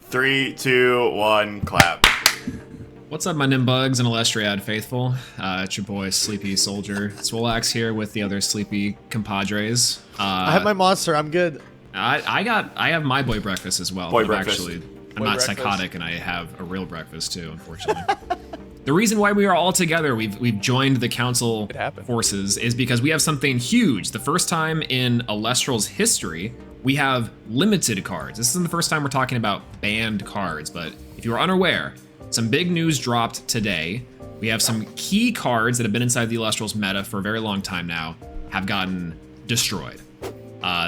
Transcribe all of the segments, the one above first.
3, 2, 1, clap. What's up, my Nimbugs and Elestriad faithful? It's your boy, Sleepy Soldier. Swolax here with the other sleepy compadres. I have my monster. I'm good. I have my boy breakfast as well. Boy I'm breakfast. I'm Boy not breakfast. psychotic, and I have a real breakfast too, unfortunately. The reason why we are all together, we've joined the council It happened. forces, is because we have something huge. The first time in Elestrals history, we have limited cards. This isn't the first time we're talking about banned cards, but if you are unaware, some big news dropped today. We have some key cards that have been inside the Elestrals meta for a very long time now, have gotten destroyed.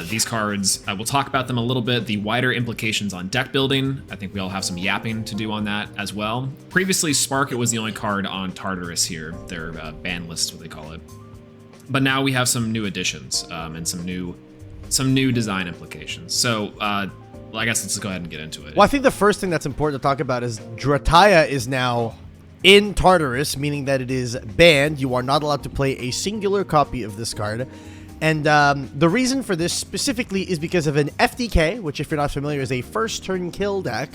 These cards, we'll talk about them a little bit, the wider implications on deck building. I think we all have some yapping to do on that as well. Previously, Spark, it was the only card on Tartarus here, their Banlist, what they call it. But now we have some new additions and some new design implications. So I guess let's go ahead and get into it. Well, I think the first thing that's important to talk about is Jaya is now in Tartarus, meaning that it is banned. You are not allowed to play a singular copy of this card. And the reason for this specifically is because of an FDK, which, if you're not familiar, is a first turn kill deck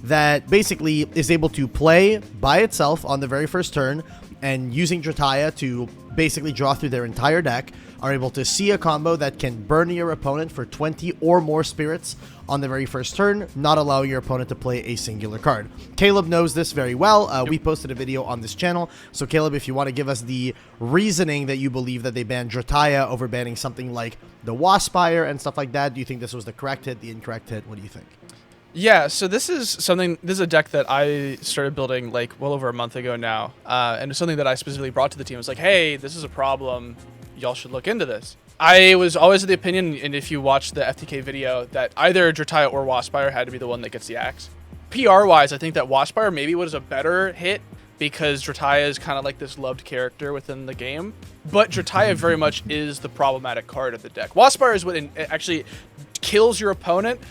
that basically is able to play by itself on the very first turn, and using Jaya to basically draw through their entire deck, are able to see a combo that can burn your opponent for 20 or more spirits on the very first turn, not allowing your opponent to play a singular card. Caleb knows this very well. We posted a video on this channel. So Caleb, if you want to give us the reasoning that you believe that they banned Jaya over banning something like the Waspire and stuff like that, do you think this was the correct hit, the incorrect hit? What do you think? Yeah, so this is a deck that I started building like well over a month ago now. And it's something that I specifically brought to the team. It was like, hey, this is a problem. Y'all should look into this. I was always of the opinion, and if you watch the FTK video, that either Jaya or Waspire had to be the one that gets the axe. PR-wise, I think that Waspire maybe was a better hit because Jaya is kind of like this loved character within the game. But Jaya very much is the problematic card of the deck. Waspire is what actually kills your opponent,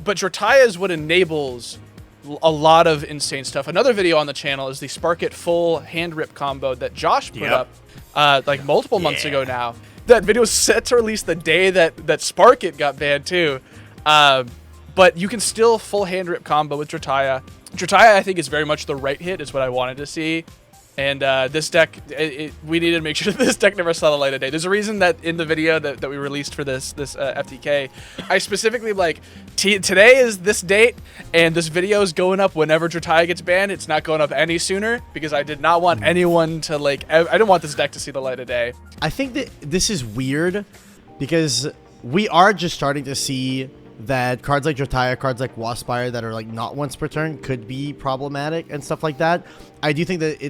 but Jaya is what enables a lot of insane stuff. Another video on the channel is the Spark It full hand rip combo that Josh put up like multiple months ago now. That video was set to release the day that Spark It got banned too. But you can still full hand rip combo with Jaya. Jaya, I think, is very much the right hit, is what I wanted to see. And this deck, we needed to make sure that this deck never saw the light of day. There's a reason that in the video that we released for this FTK, I specifically like, today is this date, and this video is going up whenever Jaya gets banned. It's not going up any sooner, because I did not want anyone to, like, I didn't want this deck to see the light of day. I think that this is weird because we are just starting to see that cards like Jaya, cards like Waspire that are like not once per turn could be problematic and stuff like that. I do think that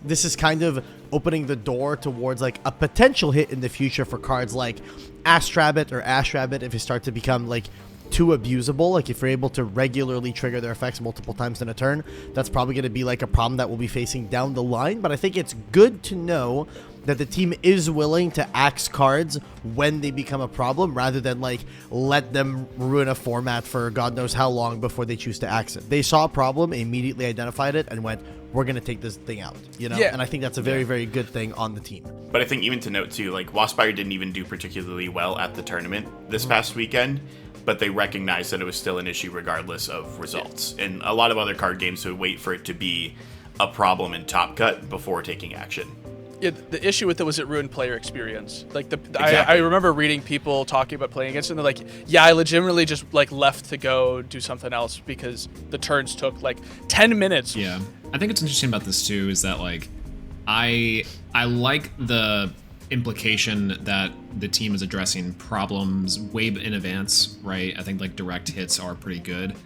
this is kind of opening the door towards like a potential hit in the future for cards like Astrabbit or Ashrabbit if they start to become like too abusable. Like if you're able to regularly trigger their effects multiple times in a turn, that's probably going to be like a problem that we'll be facing down the line. But I think it's good to know that the team is willing to axe cards when they become a problem, rather than like let them ruin a format for God knows how long before they choose to axe it. They saw a problem, immediately identified it, and went, we're going to take this thing out, you know? Yeah. And I think that's a very, very good thing on the team. But I think even to note too, like Waspire didn't even do particularly well at the tournament this past weekend, but they recognized that it was still an issue regardless of results. And a lot of other card games would wait for it to be a problem in Top Cut before taking action. Yeah, the issue with it was it ruined player experience. Like Exactly. I remember reading people talking about playing against it, and they're like, yeah, I legitimately just like left to go do something else because the turns took like 10 minutes. Yeah, I think what's interesting about this too is that like I like the implication that the team is addressing problems way in advance, right? I think like direct hits are pretty good.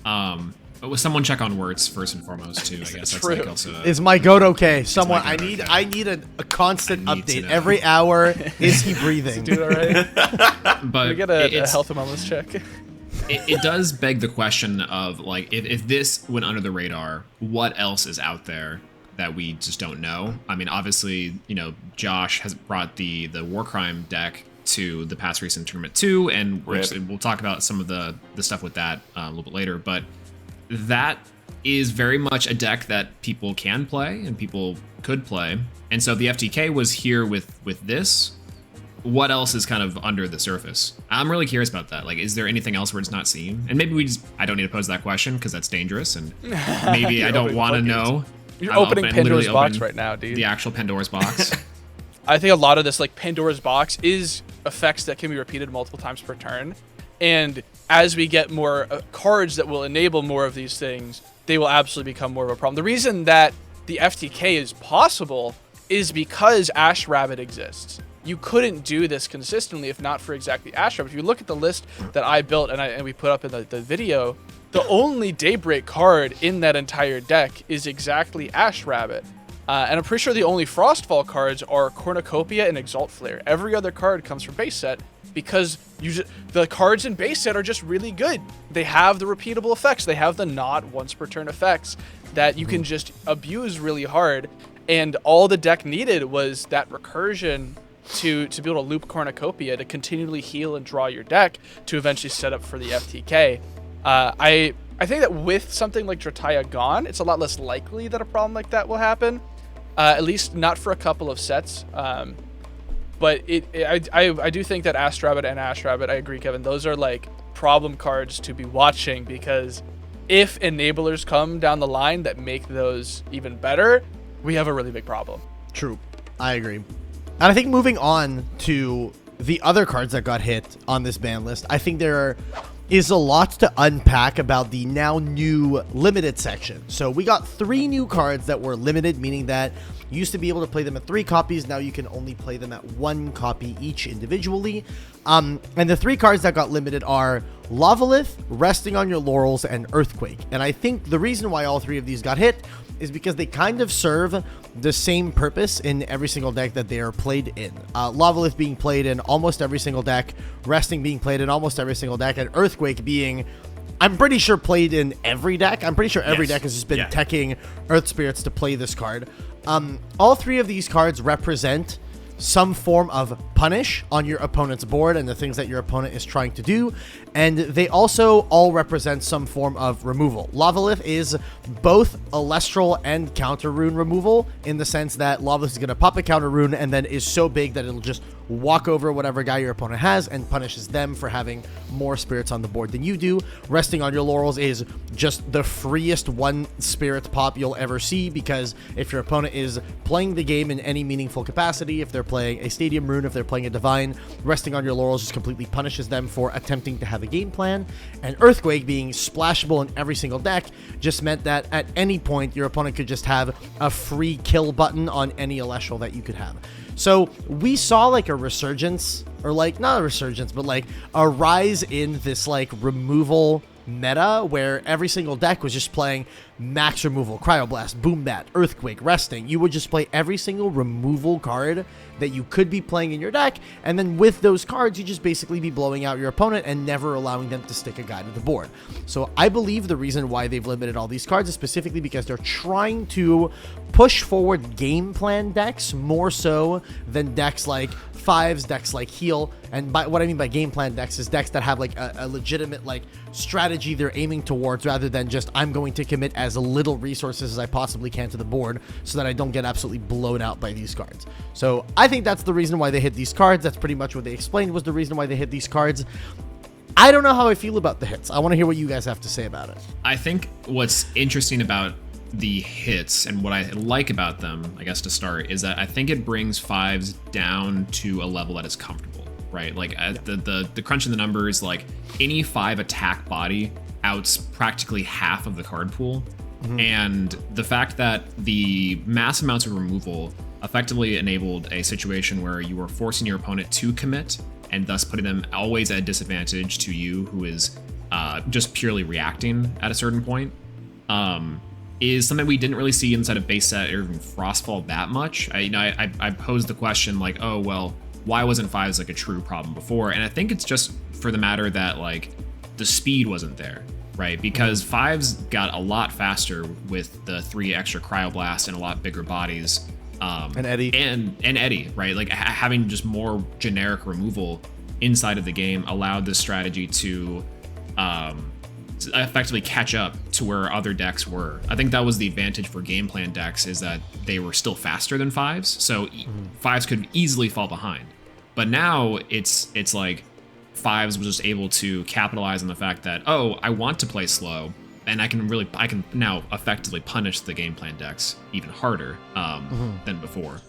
But with someone check on words first and foremost too. I guess that's like also. Is my goat okay? Someone, my I goat need okay? a constant I need to update know. every hour. Is he breathing? Dude, all right. But We get a it's- health and wellness check. it does beg the question of like if this went under the radar, what else is out there that we just don't know? I mean, obviously, you know, Josh has brought the Warcrime deck to the past recent tournament too, and we'll talk about some of the stuff with that a little bit later. But that is very much a deck that people can play and people could play, and so the FTK was here with this. what else is kind of under the surface? I'm really curious about that. Like, is there anything else we're just not seeing? And maybe I don't need to pose that question because that's dangerous, and maybe I don't want to know. You're opening Pandora's box right now, dude. The actual Pandora's box. I think a lot of this, like Pandora's box, is effects that can be repeated multiple times per turn. And as we get more cards that will enable more of these things, they will absolutely become more of a problem. The reason that the FTK is possible is because Ash Rabbit exists. You couldn't do this consistently if not for exactly Ash Rabbit. If you look at the list that I built and we put up in the video, the only Daybreak card in that entire deck is exactly Ash Rabbit. And I'm pretty sure the only Frostfall cards are Cornucopia and Exalt Flare. Every other card comes from base set because the cards in base set are just really good. They have the repeatable effects. They have the not once per turn effects that you can just abuse really hard. And all the deck needed was that recursion to be able to loop Cornucopia to continually heal and draw your deck to eventually set up for the FTK. I think that with something like Drataya gone, it's a lot less likely that a problem like that will happen. At least not for a couple of sets. But I do think that Astrabbit and Ash Rabbit, I agree, Kevin, those are like problem cards to be watching, because if enablers come down the line that make those even better, we have a really big problem. True. I agree. And I think moving on to the other cards that got hit on this ban list, I think there is a lot to unpack about the now new limited section. So we got 3 new cards that were limited, meaning that you used to be able to play them at 3 copies. Now you can only play them at 1 copy each individually. And the 3 cards that got limited are Lavalith, Resting on Your Laurels, and Earthquake. And I think the reason why all 3 of these got hit is because they kind of serve the same purpose in every single deck that they are played in. Lavalith being played in almost every single deck, Resting being played in almost every single deck, and Earthquake being, I'm pretty sure, played in every deck. I'm pretty sure every deck has just been teching Earth Spirits to play this card. All 3 of these cards represent some form of punish on your opponent's board and the things that your opponent is trying to do, and they also all represent some form of removal. Lavalith is both Elestral and counter rune removal, in the sense that Lavalith is going to pop a counter rune and then is so big that it'll just walk over whatever guy your opponent has and punishes them for having more spirits on the board than you do. Resting on Your Laurels is just the freest 1 spirit pop you'll ever see, because if your opponent is playing the game in any meaningful capacity, if they're playing a Stadium Rune, if they're playing a Divine, Resting on Your Laurels just completely punishes them for attempting to have a game plan. And Earthquake, being splashable in every single deck, just meant that at any point your opponent could just have a free kill button on any Elestral that you could have. So we saw like a resurgence, or like not a resurgence, but like a rise in this like removal meta where every single deck was just playing max removal, Cryoblast, Boom Bat, Earthquake, Resting. You would just play every single removal card that you could be playing in your deck, and then with those cards you just basically be blowing out your opponent and never allowing them to stick a guy to the board. So I believe the reason why they've limited all these cards is specifically because they're trying to push forward game plan decks more so than decks like Fives, decks like Heal. And by what I mean by game plan decks is decks that have like a legitimate like strategy they're aiming towards, rather than just I'm going to commit as little resources as I possibly can to the board so that I don't get absolutely blown out by these cards. So I think that's the reason why they hit these cards. That's pretty much what they explained was the reason why they hit these cards. I don't know how I feel about the hits. I want to hear what you guys have to say about it. I think what's interesting about the hits and what I like about them, I guess to start, is that I think it brings Fives down to a level that is comfortable, right? Like the crunch in the numbers, like any 5 attack body outs practically half of the card pool. And the fact that the mass amounts of removal effectively enabled a situation where you were forcing your opponent to commit and thus putting them always at a disadvantage to you, who is just purely reacting at a certain point, is something we didn't really see inside of base set or even Frostfall that much. I posed the question like, oh, well, why wasn't Fives like a true problem before? And I think it's just for the matter that like the speed wasn't there, right? Because Fives got a lot faster with the 3 extra Cryoblast and a lot bigger bodies. And Eddie. And Eddie, right? Like having just more generic removal inside of the game allowed this strategy to effectively catch up to where other decks were. I think that was the advantage for game plan decks, is that they were still faster than Fives, so Fives could easily fall behind. But now it's like Fives was just able to capitalize on the fact that, oh, I want to play slow, and I can now effectively punish the game plan decks even harder than before.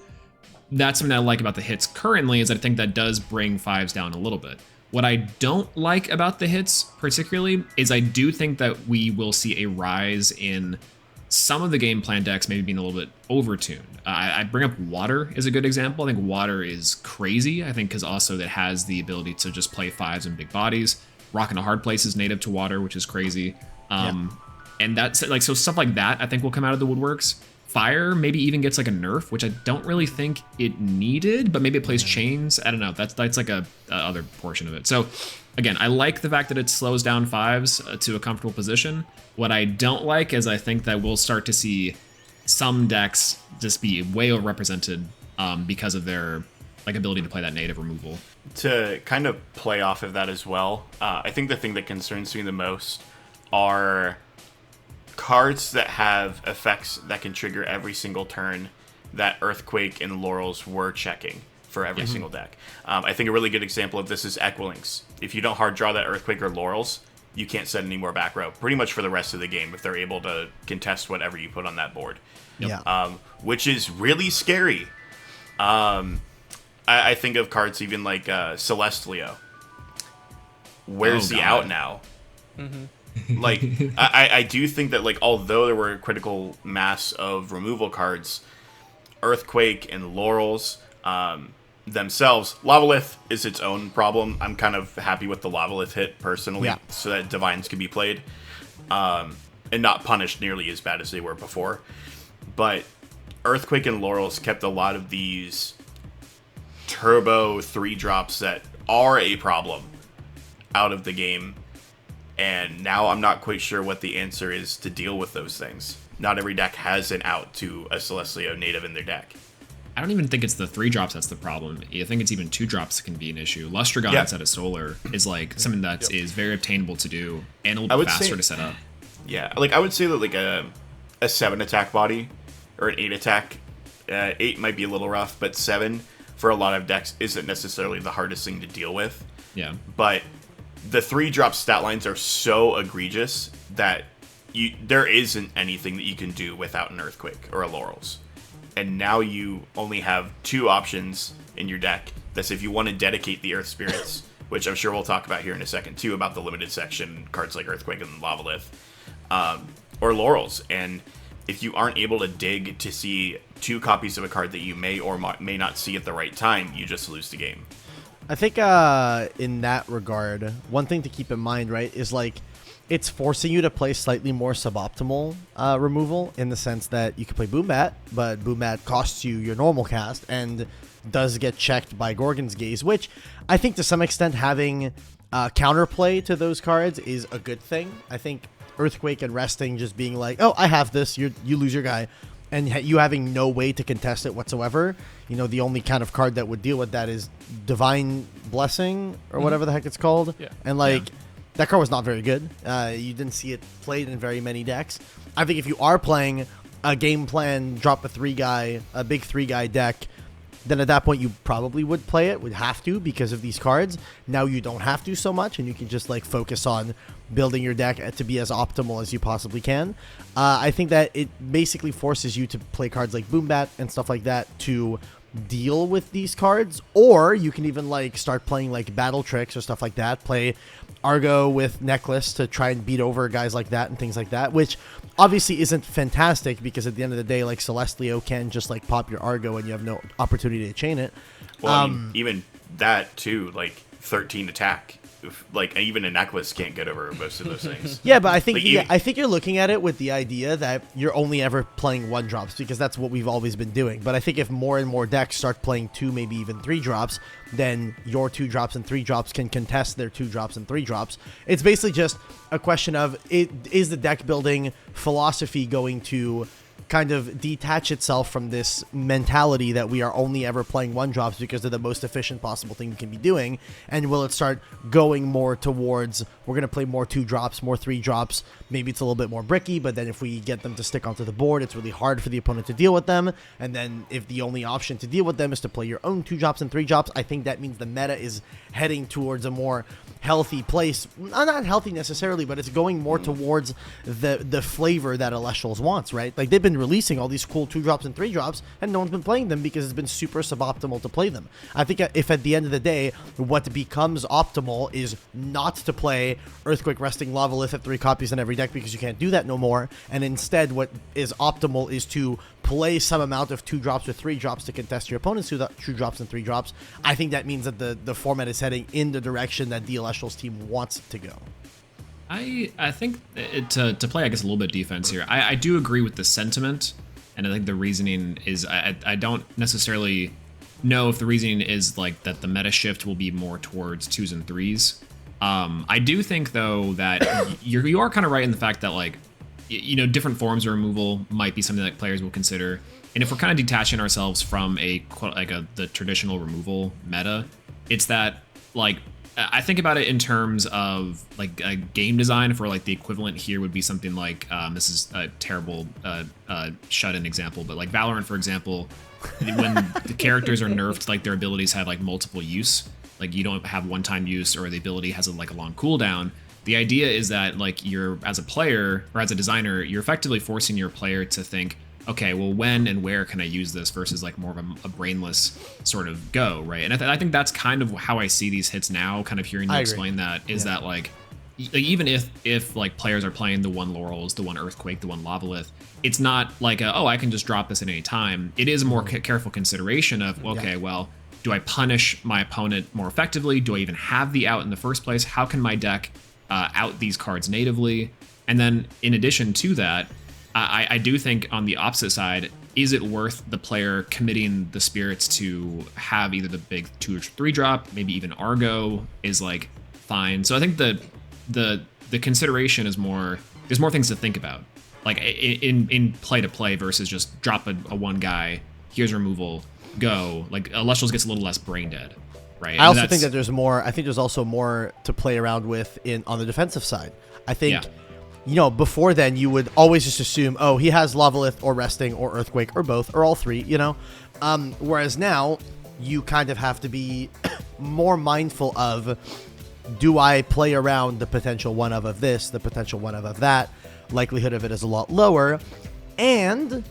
That's something I like about the hits currently, is I think that does bring Fives down a little bit. What I don't like about the hits particularly is I do think that we will see a rise in some of the game plan decks maybe being a little bit overtuned. I bring up Water as a good example. I think Water is crazy. I think because also that has the ability to just play Fives in big bodies. Rockin' a Hard Place is native to Water, which is crazy. And that's like, so stuff like that I think will come out of the woodworks. Fire maybe even gets like a nerf, which I don't really think it needed, but maybe it plays chains. I don't know. That's like a other portion of it. So again, I like the fact that it slows down Fives to a comfortable position. What I don't like is I think that we'll start to see some decks just be way overrepresented because of their like ability to play that native removal. To kind of play off of that as well, I think the thing that concerns me the most are cards that have effects that can trigger every single turn that Earthquake and Laurels were checking for every single deck. I think a really good example of this is Equilinks. If you don't hard draw that Earthquake or Laurels, you can't set any more back row pretty much for the rest of the game if they're able to contest whatever you put on that board. Which is really scary. I think of cards even like Celestlio. Where's he out now? Like, I do think that, like, although there were a critical mass of removal cards, Earthquake and Laurels themselves, Lavalith is its own problem. I'm kind of happy with the Lavalith hit, personally, so that Divines can be played and not punished nearly as bad as they were before. But Earthquake and Laurels kept a lot of these turbo 3-drops that are a problem out of the game. And now I'm not quite sure what the answer is to deal with those things. Not every deck has an out to a Celestlio native in their deck. I don't even think it's the 3-drops that's the problem. I think it's even 2-drops that can be an issue. Lustragon outside of Solar is like something that is very obtainable to do and a little bit faster to set up. Yeah, like I would say that like a 7 attack body or an 8 attack, 8 might be a little rough, but 7 for a lot of decks isn't necessarily the hardest thing to deal with. Yeah. But the 3-drop stat lines are so egregious that there isn't anything that you can do without an Earthquake or a Laurels. And now you only have 2 options in your deck. That's if you want to dedicate the Earth Spirits, which I'm sure we'll talk about here in a second too, about the limited section, cards like Earthquake and Lavalith, or Laurels. And if you aren't able to dig to see 2 copies of a card that you may or may not see at the right time, you just lose the game. I think in that regard, one thing to keep in mind, right, is like it's forcing you to play slightly more suboptimal removal in the sense that you can play Boom Bat, but Boom Bat costs you your normal cast and does get checked by Gorgon's Gaze, which I think to some extent having counterplay to those cards is a good thing. I think Earthquake and Resting just being like, oh, I have this, you lose your guy, and you having no way to contest it whatsoever. You know, the only kind of card that would deal with that is Divine Blessing or whatever the heck it's called. Yeah. And like that card was not very good. You didn't see it played in very many decks. I think if you are playing a game plan, drop a big 3-guy deck, then at that point you probably would play it, would have to because of these cards. Now you don't have to so much, and you can just like focus on building your deck to be as optimal as you possibly can. I think that it basically forces you to play cards like Boom Bat and stuff like that to deal with these cards, or you can even like start playing like Battle Tricks or stuff like that, play Argo with Necklace to try and beat over guys like that and things like that, which obviously isn't fantastic because at the end of the day, like Celestlio can just like pop your Argo and you have no opportunity to chain it. Well, I mean, even that too, like 13 attack. Like even a Necklace can't get over most of those things. Yeah, but I think I think you're looking at it with the idea that you're only ever playing 1-drops because that's what we've always been doing. But I think if more and more decks start playing 2, maybe even 3-drops, then your 2-drops and 3-drops can contest their 2-drops and 3-drops. It's basically just a question of is the deck building philosophy going to kind of detach itself from this mentality that we are only ever playing 1-drops because they're the most efficient possible thing you can be doing? And will it start going more towards, we're going to play more 2-drops, more 3-drops? Maybe it's a little bit more bricky, but then if we get them to stick onto the board, it's really hard for the opponent to deal with them. And then if the only option to deal with them is to play your own 2-drops and 3-drops, I think that means the meta is heading towards a more healthy place. Not healthy necessarily, but it's going more towards the flavor that Elestrals wants, right? Like, they've been releasing all these cool 2-drops and 3-drops, and no one's been playing them because it's been super suboptimal to play them. I think if at the end of the day, what becomes optimal is not to play Earthquake, Resting, Lavalith at 3 copies in every deck because you can't do that no more, and instead what is optimal is to play some amount of 2-drops or 3-drops to contest your opponent's 2-drops and 3-drops. I think that means that the format is heading in the direction that the Elestrals team wants it to go. I think to play, I guess, a little bit defense here, I do agree with the sentiment, and I think the reasoning is, I don't necessarily know if the reasoning is like that the meta shift will be more towards 2s and 3s. I do think, though, that you are kind of right in the fact that, like, you know, different forms of removal might be something that players will consider. And if we're kind of detaching ourselves from the traditional removal meta, it's that, like, I think about it in terms of like a game design for like the equivalent here would be something like, this is a terrible shut-in example, but like Valorant, for example, when the characters are nerfed, like their abilities have like multiple use, like you don't have one-time use, or the ability has a long cooldown. The idea is that, like, you're, as a player or as a designer, you're effectively forcing your player to think, okay, well, when and where can I use this, versus like more of a brainless sort of go, right? And I think that's kind of how I see these hits now, kind of hearing you explain that, is that like even if like players are playing the 1 Laurels, the 1 Earthquake, the 1 Lavalith, it's not like oh, I can just drop this at any time. It is a more careful consideration of, okay, well, do I punish my opponent more effectively? Do I even have the out in the first place? How can my deck out these cards natively? And then in addition to that, I do think on the opposite side, is it worth the player committing the spirits to have either the big 2 or 3 drop, maybe even Argo is like fine. So I think the consideration is more, there's more things to think about, like in play to play versus just drop a 1 guy, here's removal, go. Like Elestrals gets a little less brain dead. Right. I also think that there's more. I think there's also more to play around with on the defensive side. I think, you know, before then you would always just assume, oh, he has Lavalith or Resting or Earthquake or both or all 3. You know, whereas now you kind of have to be more mindful of, do I play around the potential one of this, the potential one of that? Likelihood of it is a lot lower, and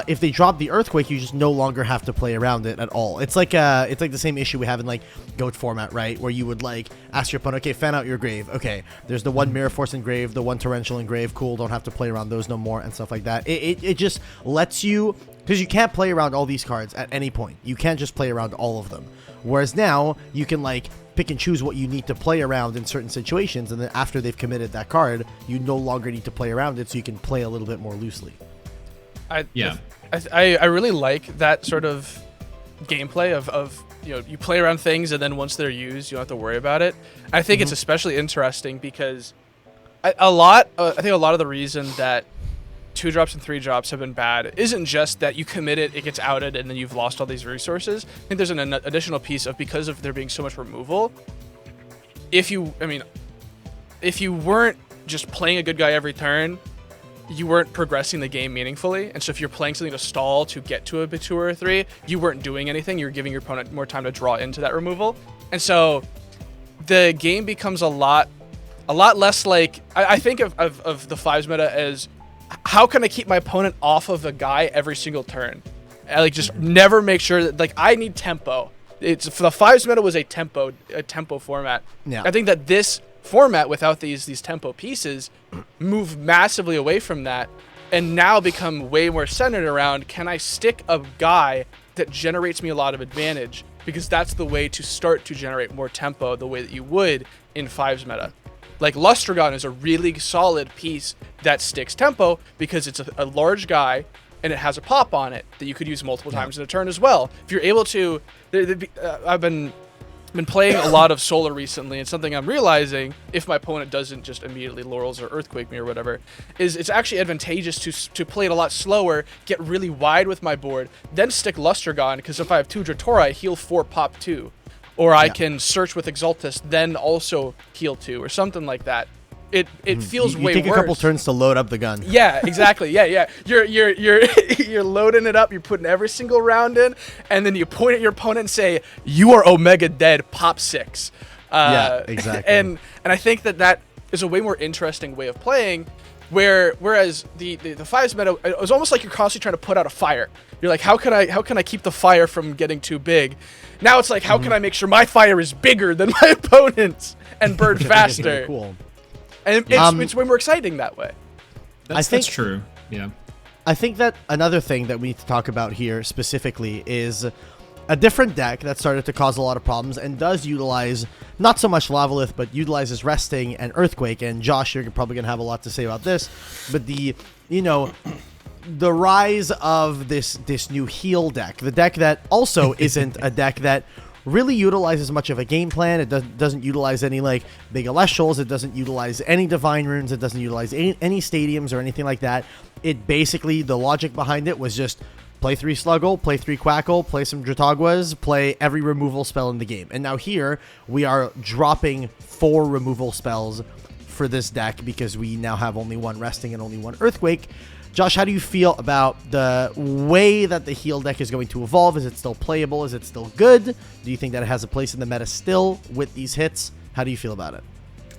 if they drop the Earthquake, you just no longer have to play around it at all. It's like the same issue we have in like GOAT format, right? Where you would like ask your opponent, okay, fan out your grave. Okay, there's the 1 Mirror Force engrave, the 1 Torrential engrave. Cool, don't have to play around those no more and stuff like that. It just lets you, because you can't play around all these cards at any point. You can't just play around all of them. Whereas now you can like pick and choose what you need to play around in certain situations, and then after they've committed that card, you no longer need to play around it, so you can play a little bit more loosely. I really like that sort of gameplay of you know, you play around things and then once they're used, you don't have to worry about it. I think it's especially interesting because I think a lot of the reason that 2-drops and 3-drops have been bad isn't just that you commit it, it gets outed, and then you've lost all these resources. I think there's an additional piece of, because of there being so much removal, if you weren't just playing a good guy every turn, you weren't progressing the game meaningfully. And so if you're playing something to stall to get to a 2 or a 3, you weren't doing anything. You're giving your opponent more time to draw into that removal. And so the game becomes a lot less like, I think of the 5s meta as, how can I keep my opponent off of a guy every single turn? I like just never make sure that, like, I need tempo. It's for the 5s meta was a tempo format. Yeah. I think that this format without these tempo pieces move massively away from that, and now become way more centered around, can I stick a guy that generates me a lot of advantage? Because that's the way to start to generate more tempo, the way that you would in 5s meta. Like Lustragon is a really solid piece that sticks tempo because it's a large guy and it has a pop on it that you could use multiple times in a turn as well. If you're able to, I've been been playing a lot of Solar recently, and something I'm realizing, if my opponent doesn't just immediately Laurels or Earthquake me or whatever, is it's actually advantageous to play it a lot slower, get really wide with my board, then stick Lustragon, because if I have 2 Dratora, I heal 4, pop 2. Or I can search with Exaltus, then also heal 2, or something like that. It feels way worse. You take a couple turns to load up the gun. Yeah, exactly. Yeah. You're loading it up. You're putting every single round in, and then you point at your opponent and say, "You are Omega dead. Pop 6." Yeah, exactly. And I think that is a way more interesting way of playing. Whereas the 5's meta, it was almost like you're constantly trying to put out a fire. You're like, how can I keep the fire from getting too big? Now it's like, how can I make sure my fire is bigger than my opponent's and burn faster? Cool. And it's way more exciting that way. That's true. Yeah. I think that another thing that we need to talk about here specifically is a different deck that started to cause a lot of problems and does utilize not so much Lavalith, but utilizes Resting and Earthquake. And Josh, you're probably going to have a lot to say about this, but the rise of this new heal deck, the deck that also isn't a deck that really utilizes much of a game plan. It doesn't utilize any like big Elestrals. It doesn't utilize any Divine Runes. It doesn't utilize any stadiums or anything like that. It basically, the logic behind it was just play 3 Sluggle, play 3 Quackle, play some Drataguas, play every removal spell in the game. And now here, we are dropping 4 removal spells for this deck because we now have only 1 Resting and only 1 Earthquake. Josh, how do you feel about the way that the heal deck is going to evolve? Is it still playable? Is it still good? Do you think that it has a place in the meta still with these hits? How do you feel about it?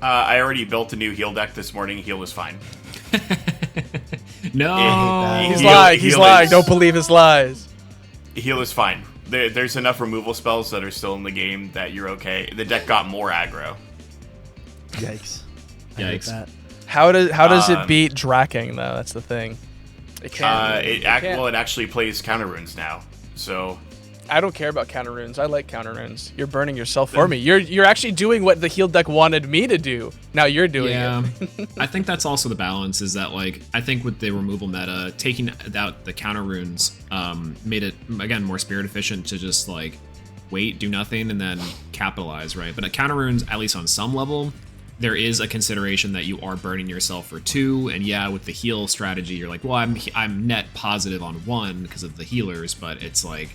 I already built a new heal deck this morning. Heal was fine. No. He's lying. He's lying. Don't believe his lies. Heal is fine. There's enough removal spells that are still in the game that you're okay. The deck got more aggro. Yikes. I hate Yikes. that. How does it beat Draking though? That's the thing. It can't. It actually plays counter runes now. So I don't care about counter runes. I like counter runes. You're burning yourself for me. You're actually doing what the heal deck wanted me to do. Now you're doing it. I think that's also the balance. Is that like I think with the removal meta, taking out the counter runes made it again more spirit efficient to just like wait, do nothing, and then capitalize, right? But at counter runes, at least on some level, there is a consideration that you are burning yourself for 2, and yeah, with the heal strategy, you're like, well, I'm net positive on 1 because of the healers, but it's like,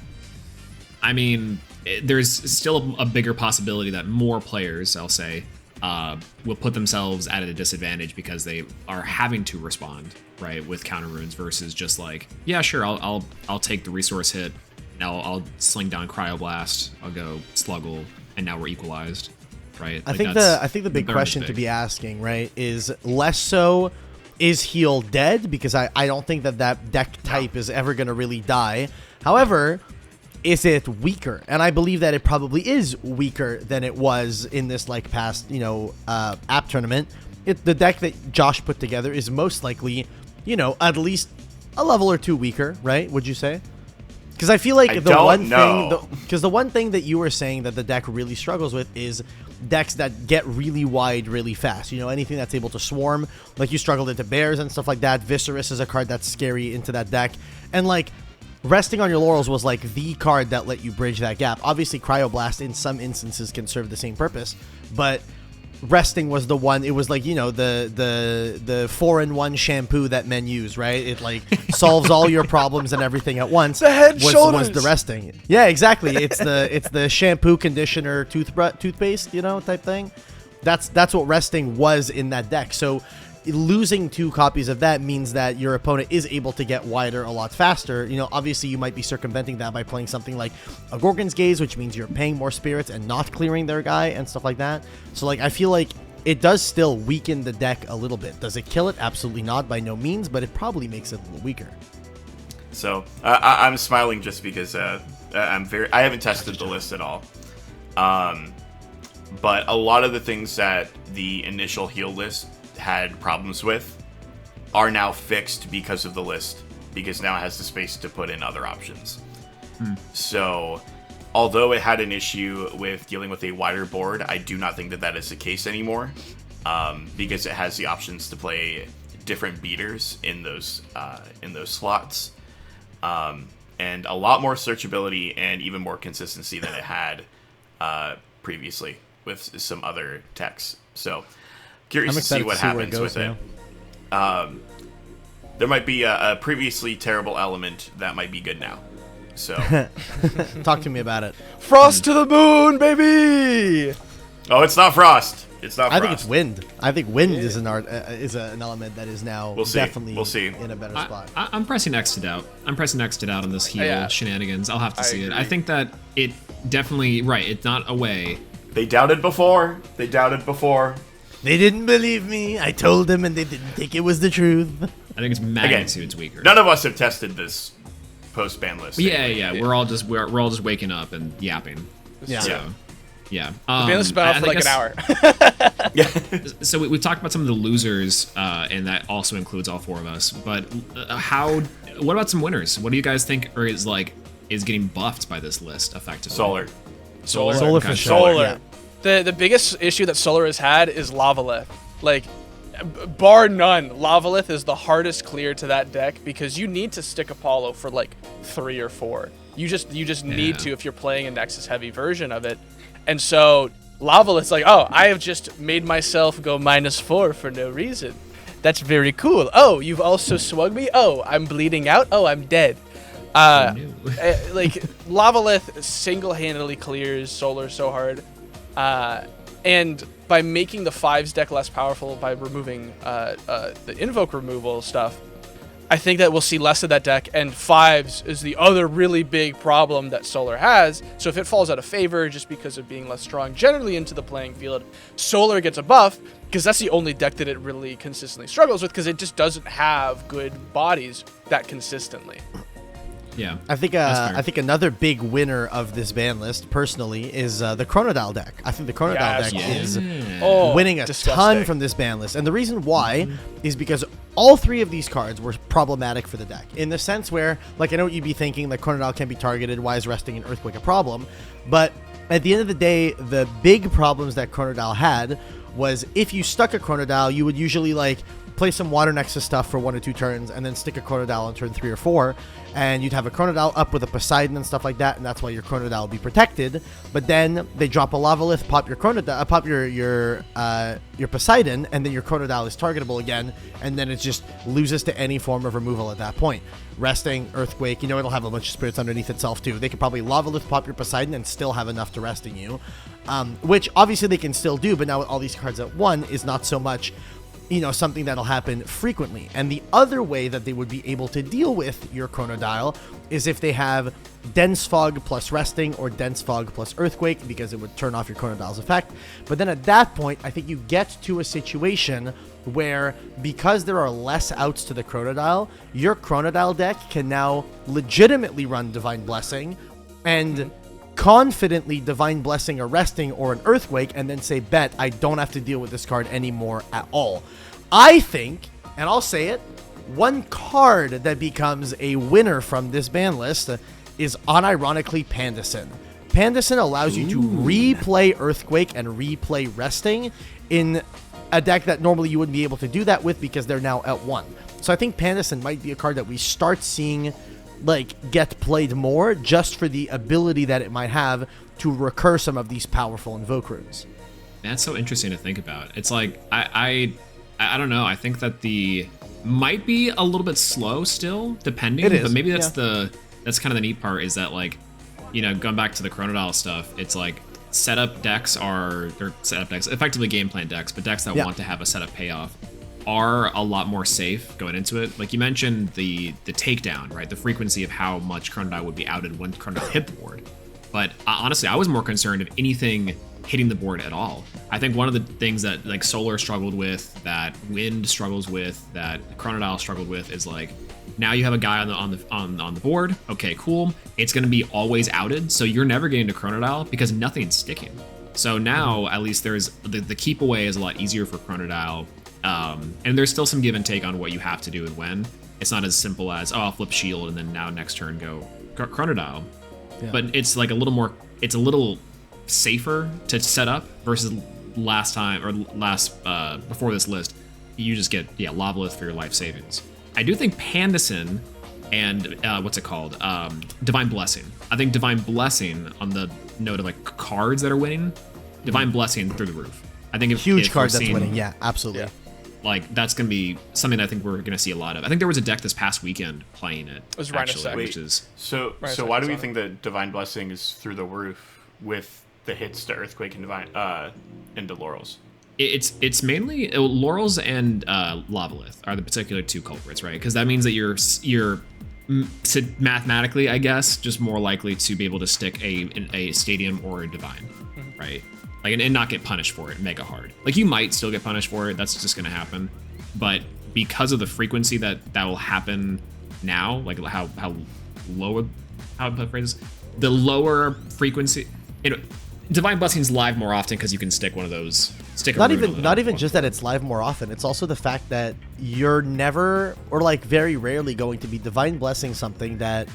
I mean, there's still a bigger possibility that more players, I'll say, will put themselves at a disadvantage because they are having to respond, right, with counter runes versus just like, yeah, sure, I'll take the resource hit, now I'll sling down Cryoblast, I'll go Sluggle, and now we're equalized. Right. I think the big question to be asking, right, is less so is heal dead, because I don't think that deck type is ever going to really die. However, is it weaker? And I believe that it probably is weaker than it was in this like past, app tournament. The deck that Josh put together is most likely, at least a level or 2 weaker, right? Would you say? Because I feel like the one thing that you were saying that the deck really struggles with is decks that get really wide really fast. Anything that's able to swarm, like you struggled into bears and stuff like that. Viserys is a card that's scary into that deck. And like Resting on your laurels was like the card that let you bridge that gap. Obviously, Cryoblast in some instances can serve the same purpose, but Resting was the one. It was like, the 4-in-1 shampoo that men use, right? It like solves all your problems and everything at once. The head shoulders. Was the Resting. Yeah, exactly. It's the shampoo, conditioner, toothpaste, type thing. That's what Resting was in that deck. So losing 2 copies of that means that your opponent is able to get wider a lot faster. Obviously you might be circumventing that by playing something like a Gorgon's Gaze, which means you're paying more spirits and not clearing their guy and stuff like that. So like I feel like it does still weaken the deck a little bit. Does it kill it? Absolutely not, by no means, but it probably makes it a little weaker. So I'm smiling just because I haven't tested the list at all. But a lot of the things that the initial heal list had problems with are now fixed because of the list, because now it has the space to put in other options. So although it had an issue with dealing with a wider board, I do not think that is the case anymore, because it has the options to play different beaters in those slots, and a lot more searchability and even more consistency than it had previously with some other techs. So curious I'm to see excited what to see where it happens goes with it. There might be a previously terrible element that might be good now. So Talk to me about it. Frost to the moon, baby. oh, it's not frost. It's not frost. I think it's wind. I think wind is an element that is now We'll see. definitely We'll see. in a better spot. I'm pressing X to doubt. I'm pressing X to doubt on this heal Yeah. shenanigans. I'll have to I see it. agree. I think that it definitely right. It's not away. They doubted before. They doubted before. They didn't believe me. I told them, and they didn't think it was the truth. I think it's magnitudes weaker. None of us have tested this post ban list. Yeah. We're all just waking up and yapping. Yeah. So, yeah. Ban list has been I out for like guess- an hour. So we've talked about some of the losers, and that also includes all four of us. But what about some winners? What do you guys think is getting buffed by this list effectively? Solar. Solar Okay. for sure. Solar. Yeah. The biggest issue that Solar has had is Lavalith. Like, bar none, Lavalith is the hardest clear to that deck because you need to stick Apollo for like 3 or 4. You just need to if you're playing a Nexus heavy version of it. And so Lavalith's like, oh, I have just made myself go -4 for no reason. That's very cool. Oh, you've also swung me? Oh, I'm bleeding out? Oh, I'm dead. Like, Lavalith single-handedly clears Solar so hard. And by making the 5s deck less powerful by removing the Invoke removal stuff, I think that we'll see less of that deck, and 5s is the other really big problem that Solar has. So if it falls out of favor just because of being less strong generally into the playing field, Solar gets a buff because that's the only deck that it really consistently struggles with because it just doesn't have good bodies that consistently. Yeah. I think another big winner of this ban list, personally, is the Chronodile deck. I think the Chronodile Yes. deck is Oh, winning a disgusting. ton from this ban list. And the reason why is because all 3 of these cards were problematic for the deck. In the sense where, like, I know what you'd be thinking, that Chronodile can be targeted, why is Resting and Earthquake a problem? But at the end of the day, the big problems that Chronodile had was if you stuck a Chronodile, you would usually, like, play some Water Nexus stuff for 1 or 2 turns, and then stick a Chronodile on turn 3 or 4, and you'd have a Chronodile up with a Poseidon and stuff like that, and that's why your Chronodile will be protected. But then they drop a Lavalith, pop your Chronodile, pop your Poseidon, and then your Chronodile is targetable again, and then it just loses to any form of removal at that point. Resting, Earthquake, it'll have a bunch of spirits underneath itself too. They could probably Lavalith, pop your Poseidon, and still have enough to resting you, which obviously they can still do, but now with all these cards at 1 is not so much something that'll happen frequently. And the other way that they would be able to deal with your Chronodile is if they have Dense Fog plus Resting or Dense Fog plus Earthquake, because it would turn off your Chronodile's effect. But then at that point, I think you get to a situation where, because there are less outs to the Chronodile, your Chronodile deck can now legitimately run Divine Blessing and confidently Divine Blessing a Resting or an Earthquake, and then say, bet, I don't have to deal with this card anymore at all. I think, and I'll say it, one card that becomes a winner from this ban list is unironically Pandison. Pandison allows you to replay Earthquake and replay Resting in a deck that normally you wouldn't be able to do that with because they're now at 1. So I think Pandison might be a card that we start seeing get played more, just for the ability that it might have to recur some of these powerful Invoke runes. That's so interesting to think about. It's like I don't know. I think that the might be a little bit slow still, depending. It is, but maybe that's yeah. that's kind of the neat part, is that, like, going back to the Chronodile stuff, it's like setup decks effectively game plan decks, but decks that want to have a setup payoff are a lot more safe going into it. Like you mentioned, the takedown, right? The frequency of how much Chronodile would be outed when Chronodile hit the board. But honestly, I was more concerned of anything hitting the board at all. I think one of the things that like Solar struggled with, that Wind struggles with, that Chronodile struggled with, is like, now you have a guy on the board. Okay, cool. It's going to be always outed, so you're never getting to Chronodile because nothing's sticking. So now at least there's the keep away is a lot easier for Chronodile. And there's still some give and take on what you have to do and when. It's not as simple as, oh, I'll flip shield and then now next turn go Chronodile. Yeah. But it's like it's a little safer to set up versus before this list, you just get Lavalith for your life savings. I do think Pandison and Divine Blessing. I think Divine Blessing, on the note of like cards that are winning, Divine Blessing through the roof. I think Huge if card we're that's seeing, winning. Yeah, absolutely. Yeah. like that's gonna be something I think we're gonna see a lot of. I think there was a deck this past weekend playing it. was Rhino actually, Sec. which is So Right, why do we Sonic. think that Divine Blessing is through the roof with the hits to Earthquake and Divine into Laurels? it's mainly Laurels and Lavalith are the particular two culprits, right? Because that means that you're mathematically, I guess, just more likely to be able to stick a Stadium or a Divine, right? Like and not get punished for it mega hard. Like you might still get punished for it. That's just gonna happen, but because of the frequency that will happen now, like how low, how to phrase this, the lower frequency. Divine Blessing's live more often because you can stick one of those. Stick a Not rune even on not the- even just that it's live more often. It's also the fact that you're never or like very rarely going to be Divine Blessing something that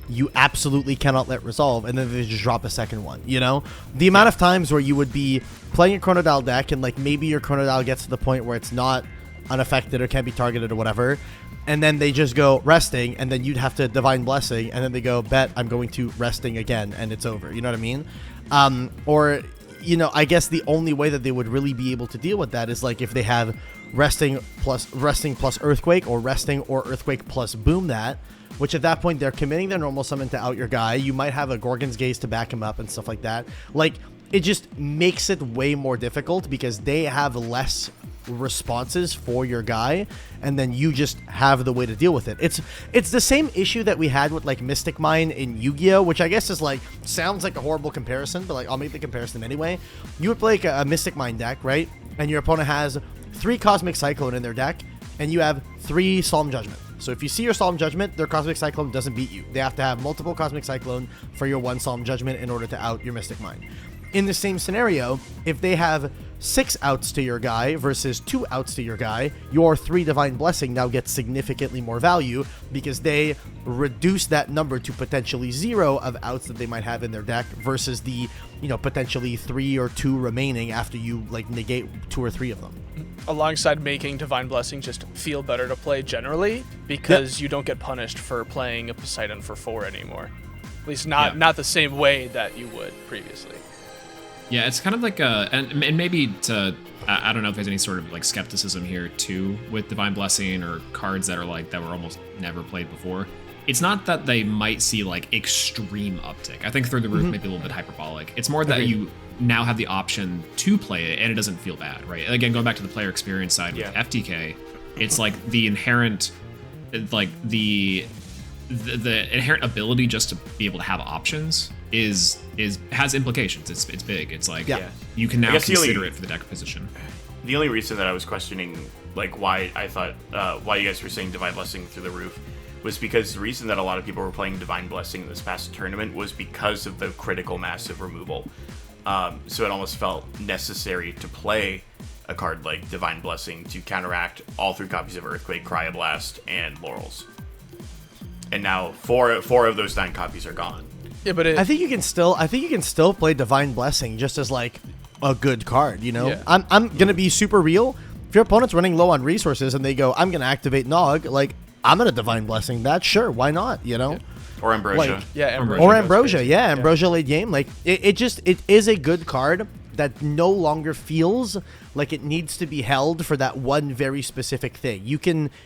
you absolutely cannot let resolve, and then they just drop a second one. You know, the amount of times where you would be playing a Chronodile deck and like maybe your Chronodile gets to the point where it's not unaffected or can't be targeted or whatever, and then they just go resting, and then you'd have to Divine Blessing, and then they go bet I'm going to resting again, and it's over. You know what I mean? Or you know, I guess the only way that they would really be able to deal with that is like if they have resting plus Earthquake, or resting or Earthquake plus boom that, which at that point they're committing their normal summon to out your guy. You might have a Gorgon's Gaze to back him up and stuff like that. Like it just makes it way more difficult because they have less responses for your guy, and then you just have the way to deal with it. It's the same issue that we had with like Mystic Mine in Yu-Gi-Oh, which I guess is like sounds like a horrible comparison, but like I'll make the comparison anyway. You would play like a Mystic Mine deck, right? And your opponent has 3 Cosmic Cyclone in their deck, and you have 3 Solemn Judgment. So if you see your Solemn Judgment, their Cosmic Cyclone doesn't beat you. They have to have multiple Cosmic Cyclone for your 1 Solemn Judgment in order to out your Mystic Mine. In the same scenario, if they have 6 outs to your guy versus 2 outs to your guy, your 3 Divine Blessing now gets significantly more value because they reduce that number to potentially 0 of outs that they might have in their deck versus the, you know, potentially 3 or 2 remaining after you like negate 2 or 3 of them. Alongside making Divine Blessing just feel better to play generally because you don't get punished for playing a Poseidon for 4 anymore. At least not the same way that you would previously. Yeah, it's kind of like and maybe to I don't know if there's any sort of like skepticism here too with Divine Blessing or cards that are like that were almost never played before. It's not that they might see like extreme uptick. I think through the roof maybe a little bit hyperbolic. It's more that you now have the option to play it and it doesn't feel bad, right? Again, going back to the player experience side with FTK, it's like the inherent like the inherent ability just to be able to have options has implications. It's big. It's like you can now consider it for the deck position. The only reason that I was questioning like why I thought why you guys were saying Divine Blessing through the roof was because the reason that a lot of people were playing Divine Blessing this past tournament was because of the critical mass of removal. So it almost felt necessary to play a card like Divine Blessing to counteract all 3 copies of Earthquake, Cryoblast, and Laurels. And now four of those 9 copies are gone. Yeah, but I think you can still play Divine Blessing just as like a good card, you know? Yeah. I'm gonna be super real. If your opponent's running low on resources and they go, I'm gonna activate Nog, like I'm gonna Divine Blessing that, sure, why not? You know? Or Ambrosia. Like, Ambrosia or goes Ambrosia, crazy. yeah, Ambrosia late game. Like it is a good card that no longer feels like it needs to be held for that one very specific thing.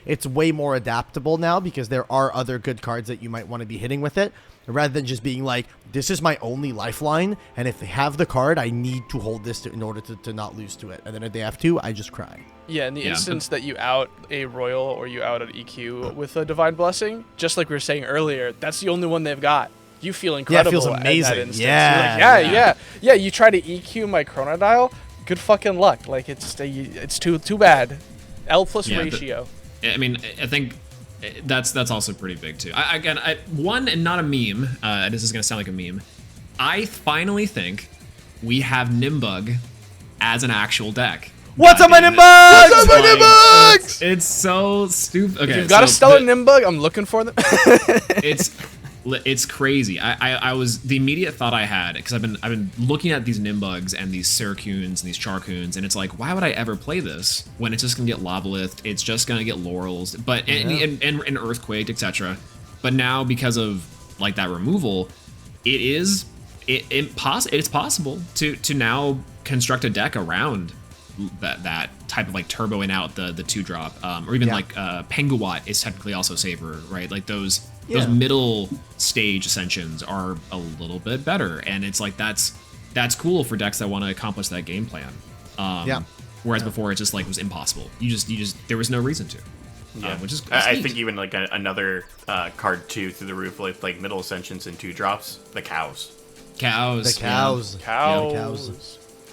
It's way more adaptable now because there are other good cards that you might want to be hitting with it, rather than just being like, this is my only lifeline, and if they have the card, I need to hold this in order to not lose to it. And then if they have to, I just cry. Yeah, in the instance that you out a Royal or you out an EQ with a Divine Blessing, just like we were saying earlier, that's the only one they've got. You feel incredible. feels in that amazing. instance. Yeah, You're like, yeah. You try to EQ my Chronodile, good fucking luck. Like it's too bad. L plus ratio. I mean, I think that's also pretty big too. One, and not a meme. This is gonna sound like a meme. I finally think we have Nimbug as an actual deck. What's up, my God damn it. Nimbugs? What's up, my Nimbugs? It's so stupid. Okay, If you've got a so stellar Nimbug, I'm looking for them. It's crazy. I was the immediate thought I had, because I've been looking at these Nimbugs and these Syracuse and these Charcoons, and it's like, why would I ever play this when it's just gonna get Lavalith, it's just gonna get Laurels, but and Earthquake, etc. But now because of like that removal, it's possible to now construct a deck around that type of like turbo in out the 2-drop, or even like Penguat is technically also safer, right? Like those middle stage ascensions are a little bit better, and it's like that's cool for decks that want to accomplish that game plan. Whereas before it just like was impossible. You just there was no reason to. Which is I think even like another card too through the roof, like middle ascensions and 2-drops, the cows. The cows.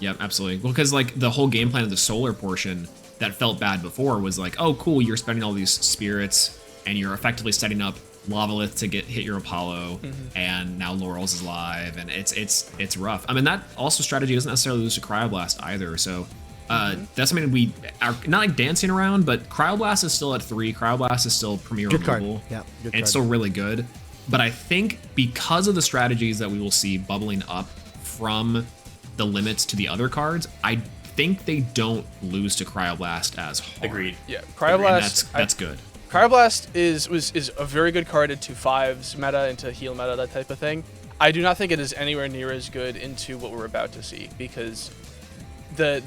Yep, absolutely. Well, because like the whole game plan of the solar portion that felt bad before was like, oh, cool, you're spending all these spirits and you're effectively setting up Lavalith to hit your Apollo, and now Laurels is live, and it's rough. I mean, that also strategy doesn't necessarily lose to Cryoblast either. So that's something we are not like dancing around, but Cryoblast is still at 3. Cryoblast is still premier Good card. removal. Yeah, good and card. it's still really good. But I think because of the strategies that we will see bubbling up from the limits to the other cards, I think they don't lose to Cryoblast as hard. Agreed. Yeah, And Cryoblast. that's good. Cryoblast is a very good card into 5s meta, into heal meta, that type of thing. I do not think it is anywhere near as good into what we're about to see, because the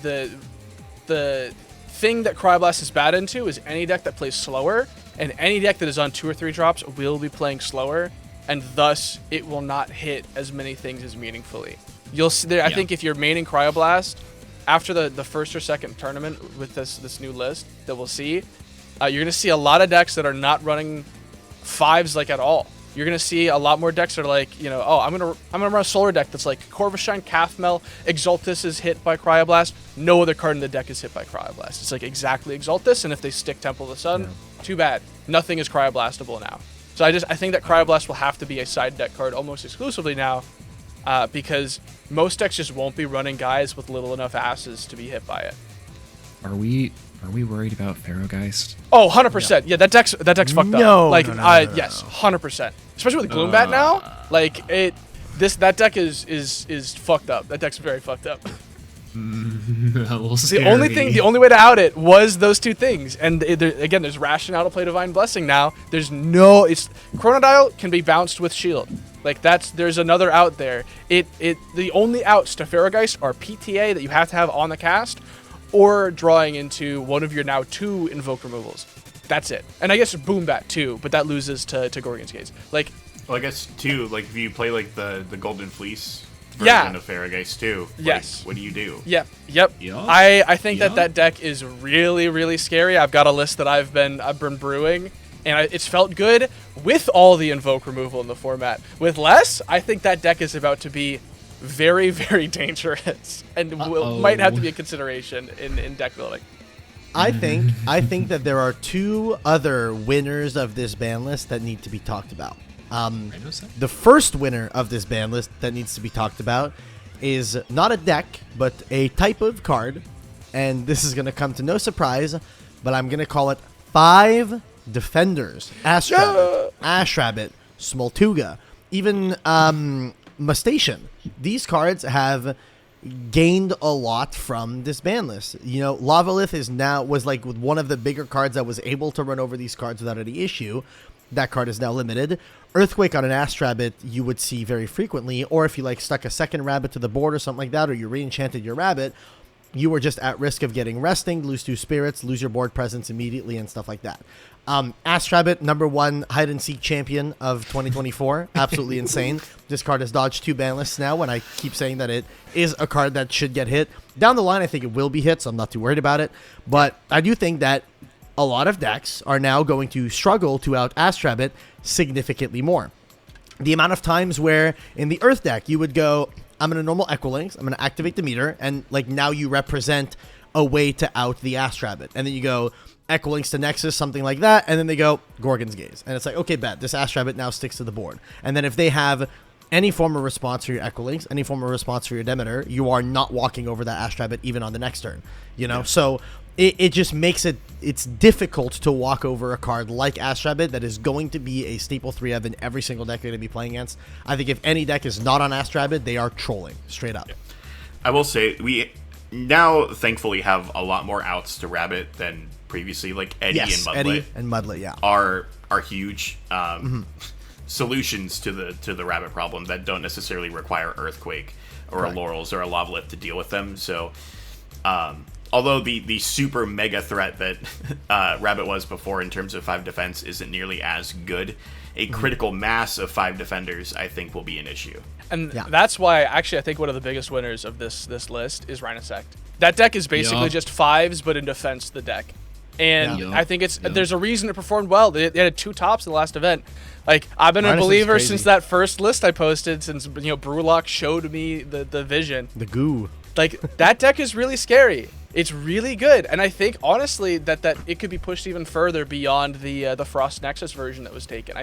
thing that Cryoblast is bad into is any deck that plays slower, and any deck that is on 2 or 3 drops will be playing slower, and thus it will not hit as many things as meaningfully. You'll see there. I think if you're maining Cryoblast after the first or second tournament with this new list that we'll see, you're gonna see a lot of decks that are not running 5s like at all. You're gonna see a lot more decks that are like, oh, I'm gonna run a solar deck that's like Corvushan, Kathmel, Exaltus is hit by Cryoblast. No other card in the deck is hit by Cryoblast. It's like exactly Exaltus, and if they stick Temple of the Sun, too bad. Nothing is Cryoblastable now. So I think that Cryoblast will have to be a side deck card almost exclusively now, because most decks just won't be running guys with little enough asses to be hit by it. Are we worried about Pharaohgeist? Oh, 100%. Yeah, that deck's fucked up. Like, yes, 100%. Especially with Gloombat now. Like, that deck is fucked up. That deck's very fucked up. A little The only way to out it was those two things. And again, there's rationale to play Divine Blessing now. Chronodile can be bounced with Shield. Like, there's another out there. The only outs to Pharaohgeist are PTA that you have to have on the cast, or drawing into one of your now 2 invoke removals. That's it. And I guess Boombat too, but that loses to Gorgon's Gaze. Like, well, I guess too, like if you play like the Golden Fleece version of Pharaohgeist too, yes. Like, what do you do? Yep. Yup. I think that deck is really, really scary. I've got a list that I've been brewing, and it's felt good with all the invoke removal in the format. With less, I think that deck is about to be very, very dangerous, and might have to be a consideration in deck building. I think that there are 2 other winners of this ban list that need to be talked about. The first winner of this ban list that needs to be talked about is not a deck, but a type of card, and this is going to come to no surprise, but I'm going to call it 5 defenders. Ash Rabbit, Smoltuga, even Mustation. These cards have gained a lot from this ban list. Lavalith was like one of the bigger cards that was able to run over these cards without any issue. That card is now limited. Earthquake on an Ash Rabbit you would see very frequently, or if you like stuck a second rabbit to the board or something like that, or you re-enchanted your rabbit, you were just at risk of getting resting, lose 2 spirits, lose your board presence immediately, and stuff like that. Ash Rabbit, #1 hide and seek champion of 2024. Absolutely insane. This card has dodged 2 ban lists now, and I keep saying that it is a card that should get hit. Down the line, I think it will be hit, so I'm not too worried about it. But I do think that a lot of decks are now going to struggle to out Ash Rabbit significantly more. The amount of times where in the Earth deck you would go, I'm going to normal Equilinx, I'm going to activate the meter, and like now you represent a way to out the Ash Rabbit. And then you go Equilinx to Nexus, something like that, and then they go Gorgon's Gaze. And it's like, okay, bet, this Ash Rabbit now sticks to the board. And then if they have any form of response for your Equilinx, any form of response for your Demeter, you are not walking over that Ash Rabbit even on the next turn. So it just makes it's difficult to walk over a card like Ash Rabbit that is going to be a staple 3-of in every single deck you're going to be playing against. I think if any deck is not on Ash Rabbit, they are trolling, straight up. I will say, we now thankfully have a lot more outs to Rabbit than previously. Like Eddie and Mudlet. Eddie and Mudlet, yeah. Are huge solutions to the Rabbit problem that don't necessarily require Earthquake. or Correct. a Laurels or a Lavalift to deal with them. So, although the super mega threat that Rabbit was before in terms of 5 defense isn't nearly as good, a critical mass of 5 defenders I think will be an issue. And Yeah. that's why, actually, I think one of the biggest winners of this list is Rhinosect. That deck is basically Yup. just 5s, but in defense the deck. And Yeah. I think Yup. there's a reason it performed well. They had 2 tops in the last event. Like, I've been a Rhinosect's believer crazy. since that first list I posted, since, Brewlock showed me the vision. The goo. Like, that deck is really scary. It's really good, and I think honestly that it could be pushed even further beyond the Frost Nexus version that was taken.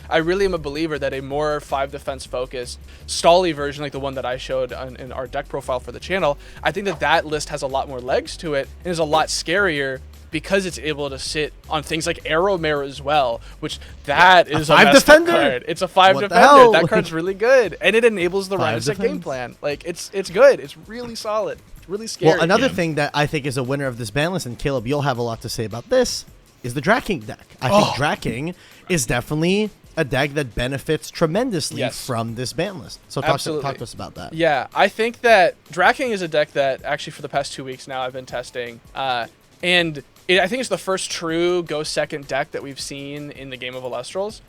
I really am a believer that a more 5 defense focused Stolly version, like the one that I showed in our deck profile for the channel, I think that list has a lot more legs to it and is a lot scarier because it's able to sit on things like Arrowmare as well, which that is a 5 messed up defender? card. It's a 5 What the defender. hell? That card's really good, and it enables the 5 Rhinosect game defense. plan. Like, it's good. It's really solid. It's really scary. Well, another Yeah. thing that I think is a winner of this ban list, and Caleb, you'll have a lot to say about this, is the Draking deck. I think Draking is definitely a deck that benefits tremendously Yes. from this ban list. So talk Absolutely. to us about that. Yeah, I think that Draking is a deck that actually for the past 2 weeks now I've been testing, and I think it's the first true go second deck that we've seen in the game of Elestrals,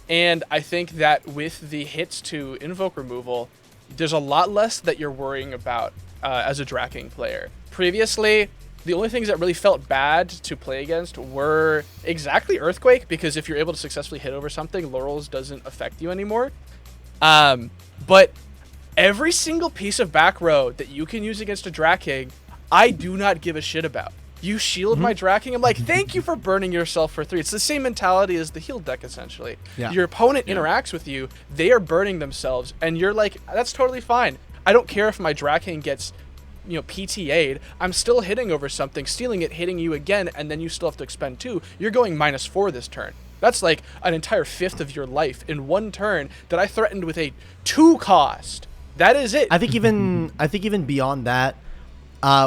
and I think that with the hits to invoke removal, there's a lot less that you're worrying about as a Draking player. Previously, the only things that really felt bad to play against were exactly Earthquake, because if you're able to successfully hit over something, Laurels doesn't affect you anymore. But every single piece of back row that you can use against a Draking, I do not give a shit about. You shield my Draking, I'm like, thank you for burning yourself for 3. It's the same mentality as the heal deck, essentially. Yeah. Your opponent interacts with you, they are burning themselves, and you're like, that's totally fine. I don't care if my Draking gets, PTA'd. I'm still hitting over something, stealing it, hitting you again, and then you still have to expend 2. You're going -4 this turn. That's like an entire 1/5 of your life in one turn that I threatened with a 2 cost. That is it. I think even beyond that,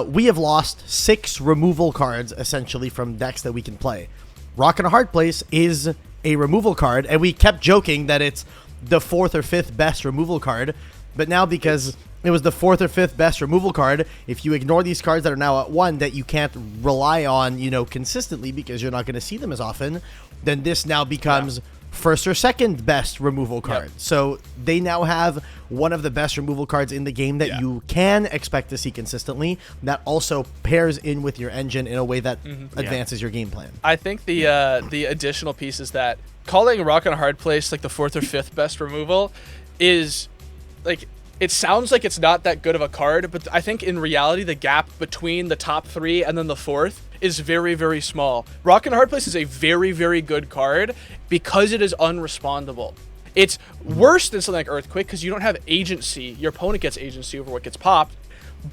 we have lost 6 removal cards essentially from decks that we can play. Rock and a Hard Place is a removal card, and we kept joking that it's the 4th or 5th best removal card, but now because it was the 4th or 5th best removal card, if you ignore these cards that are now at 1 that you can't rely on, consistently because you're not going to see them as often, then this now becomes first or second best removal card. Yep. So they now have one of the best removal cards in the game that you can expect to see consistently, that also pairs in with your engine in a way that advances your game plan. I think the additional piece is that calling Rock and a Hard Place like the 4th or 5th best removal is like, it sounds like it's not that good of a card, but I think in reality the gap between the top 3 and then the 4th is very, very small. Rock and a Hard Place is a very, very good card because it is unrespondable. It's worse than something like Earthquake because you don't have agency. Your opponent gets agency over what gets popped.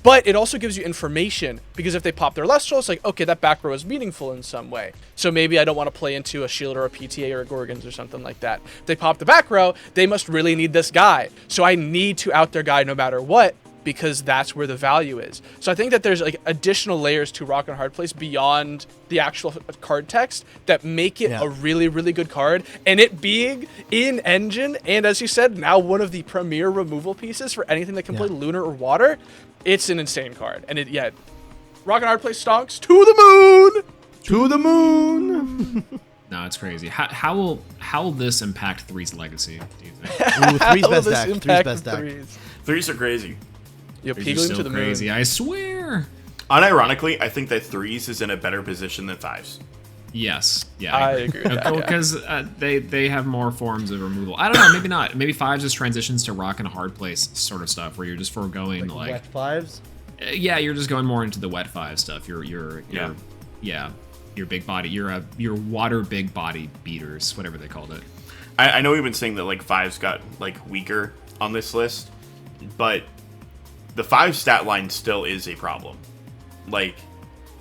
But it also gives you information, because if they pop their Lestral, it's like, okay, that back row is meaningful in some way. So maybe I don't want to play into a Shield or a PTA or a Gorgons or something like that. If they pop the back row, they must really need this guy. So I need to out their guy no matter what, because that's where the value is. So I think that there's like additional layers to Rock and Hard Place beyond the actual card text that make it a really, really good card. And it being in engine, and as you said, now one of the premier removal pieces for anything that can play Lunar or Water, it's an insane card. And Rock and Hard Place stonks to the moon! To the moon! No, it's crazy. How will this impact Three's legacy, do you think? Ooh, three's How will best this deck. Three's impact best the deck. threes? 3s are crazy. You're Threes are peeling so to the crazy, moon. I swear. Unironically, I think that 3s is in a better position than 5s. Yes. Yeah, I agree with that, yeah. Because they have more forms of removal. I don't know, maybe not. Maybe 5s just transitions to Rock and a Hard Place sort of stuff, where you're just foregoing like Wet 5s? yeah, you're just going more into the wet 5 stuff. Your big body, your water big body beaters, whatever they called it. I know we've been saying that like 5s got like weaker on this list, but the 5 stat line still is a problem. Like,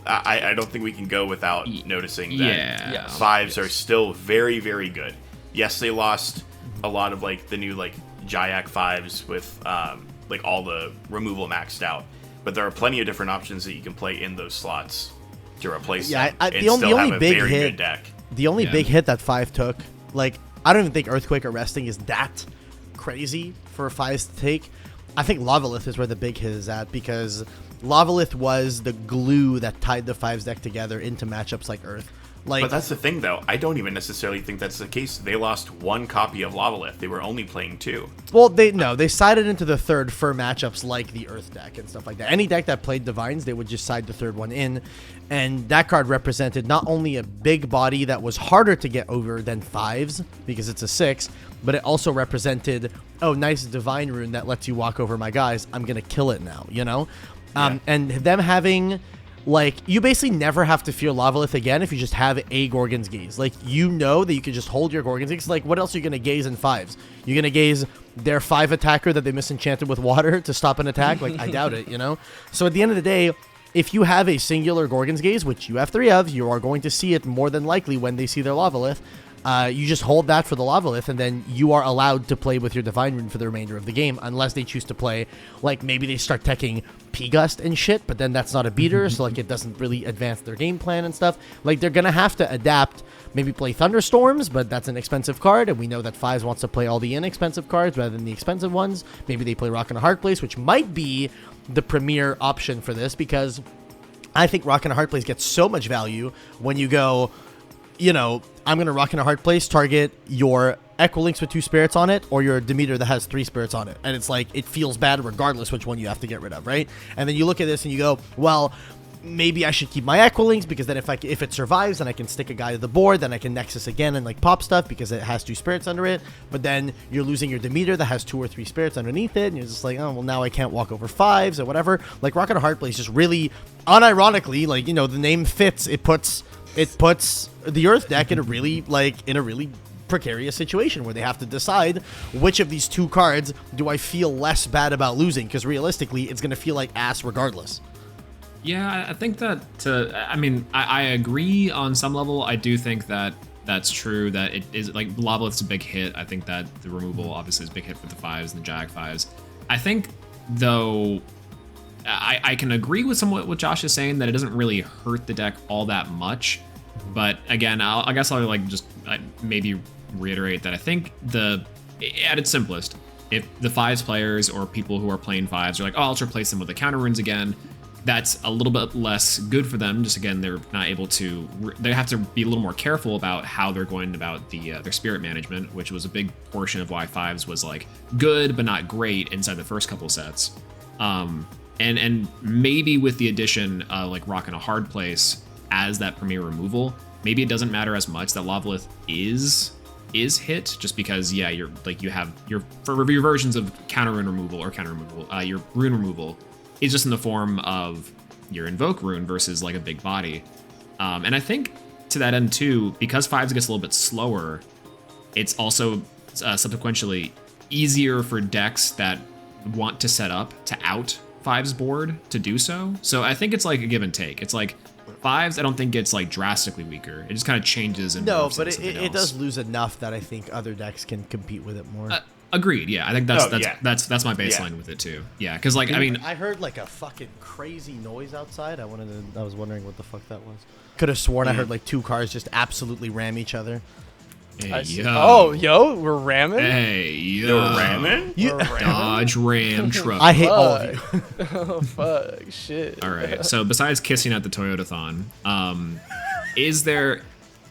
I don't think we can go without noticing that Yeah. 5s are still very, very good. Yes, they lost a lot of like the new like Jaya 5s with like all the removal maxed out, but there are plenty of different options that you can play in those slots to replace them and the still only have a big very hit, good deck. The only big hit that 5 took, like, I don't even think Earthquake Arresting is that crazy for 5s to take. I think Lavalith is where the big hit is at, because Lavalith was the glue that tied the Fives deck together into matchups like Earth. Like, but that's the thing, though. I don't even necessarily think that's the case. They lost one copy of Lavalith. They were only playing 2. well, they sided into the third for matchups like the Earth deck and stuff like that. Any deck that played Divines, they would just side the third one in. And that card represented not only a big body that was harder to get over than 5s, because it's a 6, but it also represented, oh, nice Divine Rune that lets you walk over my guys. I'm going to kill it now, you know? Yeah. And them having... Like, you basically never have to fear Lavalith again if you just have a Gorgon's Gaze. Like, you know that you can just hold your Gorgon's Gaze. Like, what else are you going to gaze in 5s? You're going to gaze their 5 attacker that they misenchanted with water to stop an attack? Like, I doubt it, you know? So at the end of the day, if you have a singular Gorgon's Gaze, which you have 3 of, you are going to see it more than likely when they see their Lavalith. You just hold that for the Lavalith, and then you are allowed to play with your Divine Rune for the remainder of the game, unless they choose to play, like, maybe they start teching P-Gust and shit, but then that's not a beater, so, like, it doesn't really advance their game plan and stuff. Like, they're gonna have to adapt, maybe play Thunderstorms, but that's an expensive card, and we know that Fives wants to play all the inexpensive cards rather than the expensive ones. Maybe they play Rock and a Hard Place, which might be the premier option for this, because I think Rock and a Hard Place gets so much value when you go... You know, I'm going to Rock in a Hard Place, target your Equilinx with 2 spirits on it, or your Demeter that has 3 spirits on it. And it's like, it feels bad regardless which one you have to get rid of, right? And then you look at this and you go, well, maybe I should keep my Equilinx, because then if it survives, then I can stick a guy to the board, then I can Nexus again and, like, pop stuff, because it has 2 spirits under it. But then you're losing your Demeter that has 2 or 3 spirits underneath it, and you're just like, oh, well, now I can't walk over 5s or whatever. Like, Rock in a Hard Place just really, unironically, like, you know, the name fits, it puts the Earth deck in a really precarious situation where they have to decide which of these 2 cards do I feel less bad about losing, because realistically it's going to feel like ass regardless. Yeah, I think that, I agree on some level. I do think that that's true, that it is, like, Lavalith's a big hit. I think that the removal obviously is a big hit for the 5s and the Jag 5s. I think, though, I can agree with somewhat what Josh is saying, that it doesn't really hurt the deck all that much. But again, I guess I'll maybe reiterate that I think at its simplest, if the 5s players or people who are playing 5s are like, oh, I'll replace them with the counter runes again, that's a little bit less good for them. Just again, they're not able to, they have to be a little more careful about how they're going about their spirit management, which was a big portion of why 5s was like good but not great inside the first couple sets. And maybe with the addition of like Rock in a Hard Place as that premier removal, maybe it doesn't matter as much that Lavalith is hit, just because you're like, you have your versions of counter rune removal, your rune removal is just in the form of your invoke rune versus like a big body. And I think to that end too, because 5s gets a little bit slower, it's also subsequently easier for decks that want to set up to out 5's board to do so. So I think it's like a give and take. It's like 5s, I don't think it's like drastically weaker. It just kind of changes and no, morphs but into something it else. does lose enough that I think other decks can compete with it more. Agreed. Yeah, I think that's my baseline with it too. Yeah, because like, I mean, I heard like a fucking crazy noise outside. I was wondering what the fuck that was. Could have sworn I heard like 2 cars just absolutely ram each other. hey, yo. Oh, yo, we're ramming? Hey, yo. You're ramming? Dodge Ram truck. I hate all of you. Oh, fuck. Shit. All right. So besides kissing at the Toyotathon, is there?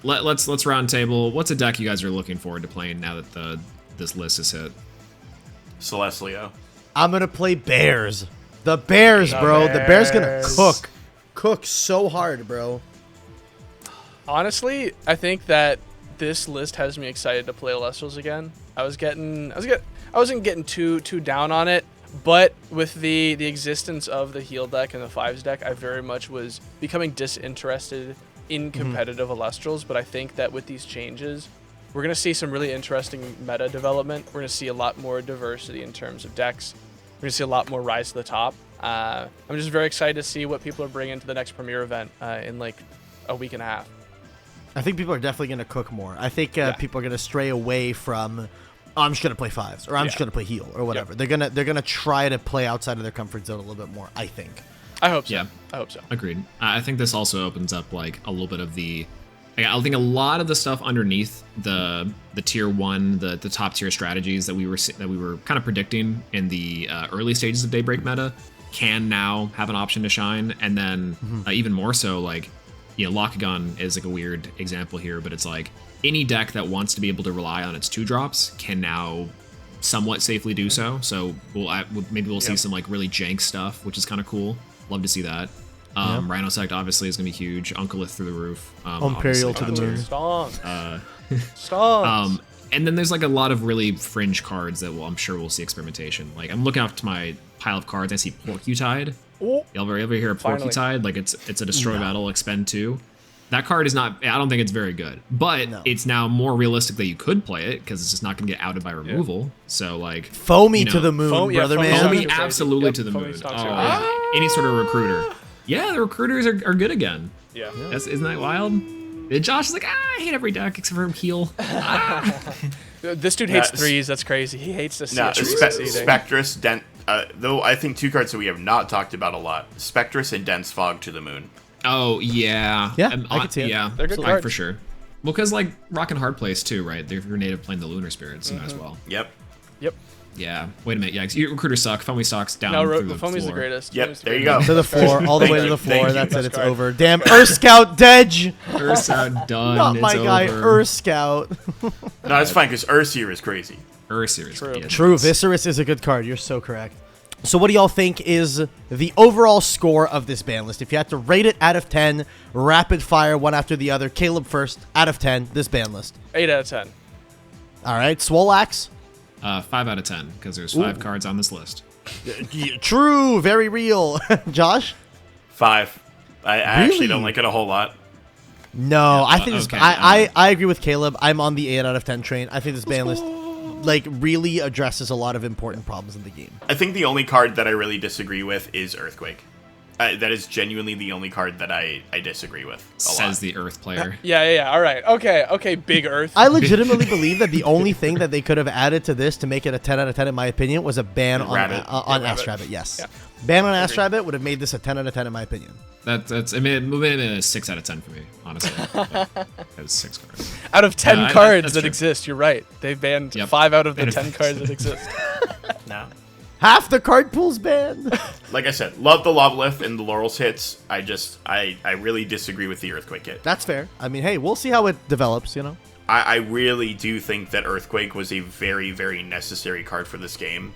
Let's round table. What's a deck you guys are looking forward to playing now that this list is hit? Celestlio. I'm gonna play Bears. The Bears, bro. The Bears gonna cook so hard, bro. Honestly, I think that this list has me excited to play Elestrals again. I wasn't getting too down on it, but with the existence of the heal deck and the 5s deck, I very much was becoming disinterested in competitive Elestrals. But I think that with these changes, we're going to see some really interesting meta development. We're going to see a lot more diversity in terms of decks. We're going to see a lot more rise to the top. I'm just very excited to see what people are bringing to the next Premier event in like a week and a half. I think people are definitely going to cook more. I think people are going to stray away from, oh, I'm just going to play 5s, or I'm just going to play heal, or whatever. Yep. They're gonna try to play outside of their comfort zone a little bit more, I think. I hope so. Yeah. I hope so. Agreed. I think this also opens up like a little bit of the I think a lot of the stuff underneath the tier 1, the top tier strategies that we were kind of predicting in the early stages of Daybreak meta can now have an option to shine, and then even more so, like, Lockagon is like a weird example here, but it's like any deck that wants to be able to rely on its 2-drops can now somewhat safely do so. So maybe we'll see some like really jank stuff, which is kind of cool. Love to see that. Rhino Sect obviously is gonna be huge. Uncleith through the roof. Imperial to the moon. Stonks. And then there's like a lot of really fringe cards that I'm sure we'll see experimentation. Like I'm looking up to my pile of cards. I see Porcutide. Oh. You ever hear of Porcutide? Like it's a destroy battle, expend 2. That card is not. I don't think it's very good, but it's now more realistic that you could play it because it's just not gonna get outed by removal. So like Foamy to the moon, brother man. Foamy absolutely to the moon. Any sort of recruiter. Yeah, the recruiters are good again. Yeah. Isn't that wild? And Josh is like, I hate every deck except for heal. This dude hates 3s. That's crazy. He hates to see it succeeding. Spectrus, though I think 2 cards that we have not talked about a lot. Spectrus and Dense Fog to the moon. Oh, yeah. Yeah, I can see it. Yeah, they're good cards. For sure. Well, because like Rock and Hard plays too, right? They're native playing the Lunar Spirits as well. Yep. Yeah. Wait a minute. Yeah, your recruiters suck. Foamy sucks down No, through the Foamy's floor. the greatest. Yep, Foamy's the there you greatest. go. To the floor, all the way to the Thank floor. you. That's it. It's card. over. Damn, Earth Scout Dedge. Ursa done. Not it's my guy, over. Earth Scout. No, it's fine because Ursir is crazy. Ursa is True. yeah, True, it's- Viserys is a good card. You're so correct. So what do y'all think is the overall score of this ban list? If you had to rate it out of 10, rapid fire, one after the other. Caleb first, out of 10, this ban list. 8 out of 10. All right, Swolax. 5 out of 10 because there's 5 cards on this list. True, very real. Josh? 5. I actually Really? don't like it a whole lot. No, I think this, okay, I agree with Caleb. I'm on the 8 out of 10 train. I think this ban list like really addresses a lot of important problems in the game. I think the only card that I really disagree with is Earthquake. That is genuinely the only card that I disagree with a lot. Says the Earth player. Yeah. All right. Okay. Big Earth. I legitimately believe that the only thing that they could have added to this to make it a 10 out of 10 in my opinion was a ban on Rabbit. Ask Rabbit. Yes. Yeah. Ban on Ask Rabbit would have made this a 10 out of 10 in my opinion. That's. I mean, it would have been a 6 out of 10 for me, honestly. That was 6 cards. Out of 10 Yeah, cards that's that true. exist, you're right. They banned Yep. 5 out of the And 10 cards that exist. No. Half the card pool's banned. Like I said, love the Lovelith and the Laurels hits. I really disagree with the Earthquake hit. That's fair. I mean, hey, we'll see how it develops, you know? I really do think that Earthquake was a very, very necessary card for this game.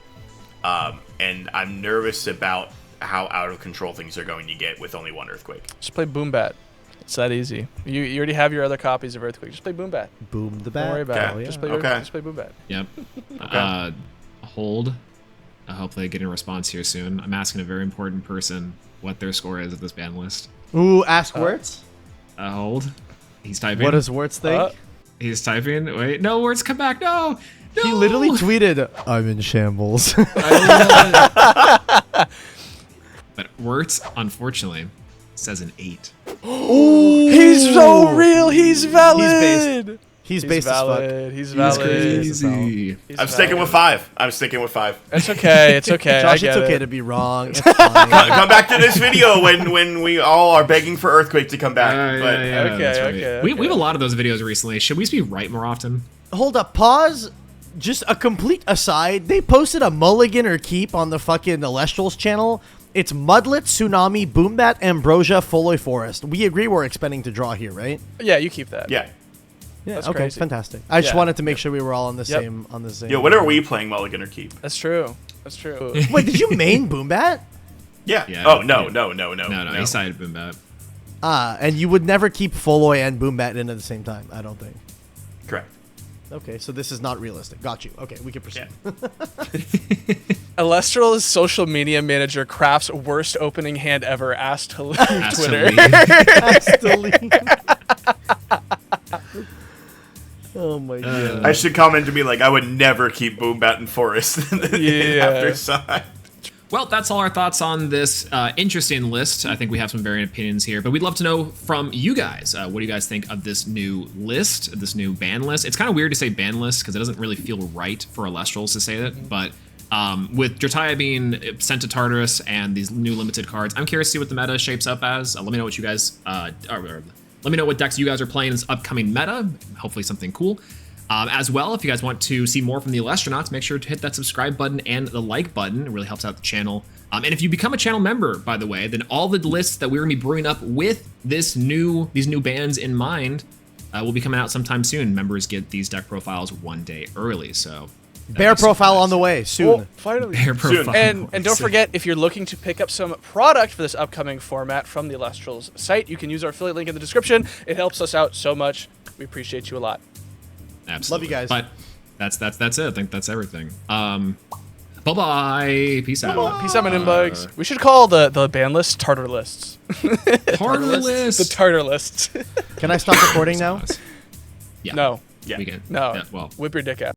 And I'm nervous about how out of control things are going to get with only one Earthquake. Just play Boom Bat. It's that easy. You already have your other copies of Earthquake. Just play Boom Bat. Boom the Don't bat. worry about Okay. it. Okay. Just play Boom Bat. Yep. Hold. Hopefully, getting a response here soon. I'm asking a very important person what their score is at this ban list. Ooh, ask Wirtz. Hold. He's typing. What does Wirtz think? He's typing. Wait, no, words come back. No. He literally tweeted, I'm in shambles. But Wirtz, unfortunately, says an 8. He's so real. He's valid. He's based as fuck. valid. He's He's valid. Crazy. He's I'm sticking with 5. I'm sticking with 5. It's okay. It's okay. I Josh, get it's okay it. to be wrong. It's fine. Come back to this video when we all are begging for Earthquake to come back. But Yeah, that's right. Okay, We okay. have a lot of those videos recently. Should we be right more often? Hold up, pause. Just a complete aside. They posted a mulligan or keep on the fucking Elestrals channel. It's Mudlet, Tsunami, Boombat, Ambrosia, Foloi Forest. We agree we're expecting to draw here, right? Yeah, you keep that. yeah. Yeah. That's okay, crazy. fantastic. I just Yeah. wanted to make sure we were all on the Yep. same. Yo, when are we playing Mulligan or Keep? That's true. That's true. Wait, did you main Boombat? Yeah. Yeah. Oh, no. No, he sided Boombat. And you would never keep Foloi and Boombat in at the same time, I don't think. Correct. Okay, so this is not realistic. Got you. Okay, we can proceed. Elestrals' social media manager crafts worst opening hand ever. Asked to leave Has to Twitter. leave. Oh my god. I should comment to be like, I would never keep Boombat and Forest Yeah. after side. Well, that's all our thoughts on this interesting list. I think we have some varying opinions here, but we'd love to know from you guys. What do you guys think of this new list, this new ban list? It's kind of weird to say ban list because it doesn't really feel right for Elestrals to say that, but with Jaya being sent to Tartarus and these new limited cards, I'm curious to see what the meta shapes up as. Let me know what you guys, or Let me know what decks you guys are playing in this upcoming meta. Hopefully something cool. As well, if you guys want to see more from the Elestrals, make sure to hit that subscribe button and the like button. It really helps out the channel. And if you become a channel member, by the way, then all the lists that we're gonna be brewing up with these new bands in mind will be coming out sometime soon. Members get these deck profiles 1 day early, so. Bear profile on the way soon. Oh, finally. Bear profile. And don't forget, if you're looking to pick up some product for this upcoming format from the Elestrals site, you can use our affiliate link in the description. It helps us out so much. We appreciate you a lot. Absolutely. Love you guys. But that's it. I think that's everything. Bye-bye. Peace out. Peace out, my bugs. We should call the ban list Tartar lists. Tartar list. The Tartar list. Can I stop recording now? Yeah. No. Yeah. We can. No. Yeah, well. Whip your dick out.